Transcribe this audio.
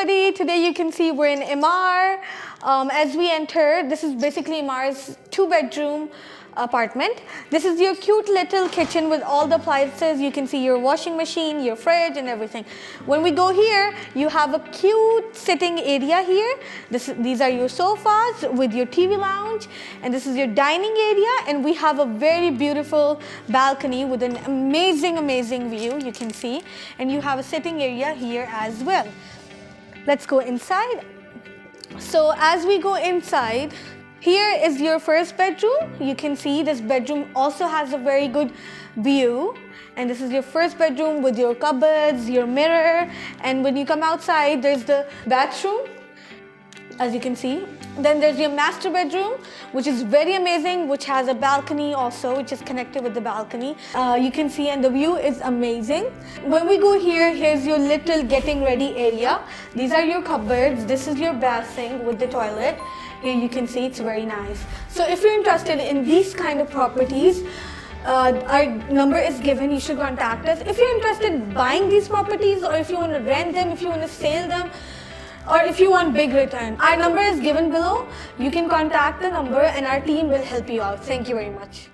everybody. Today you can see we're in Emaar. As we enter, this is basically Emar's 2-bedroom apartment. This is your cute little kitchen with all the appliances. You can see your washing machine, your fridge and everything. When we go here, you have a cute sitting area here. These are your sofas with your TV lounge, and this is your dining area, and we have a very beautiful balcony with an amazing view you can see, and you have a sitting area here as well. Let's go inside. So as we go inside, here is your first bedroom. You can see this bedroom also has a very good view, and this is your first bedroom with your cupboards, your mirror, and when you come outside there's the bathroom, as you can see. Then there's your master bedroom, which is very amazing, which has a balcony also, which is connected with the balcony. You can see, and the view is amazing. When we go here, here's your little getting ready area. These are your cupboards. This is your bath sink with the toilet. Here you can see it's very nice. So if you're interested in these kind of properties, our number is given. You should contact us. If you're interested in buying these properties, or if you want to rent them, if you want to sell them, or if you want big return, our number is given below. You can contact the number and our team will help you out. Thank you very much.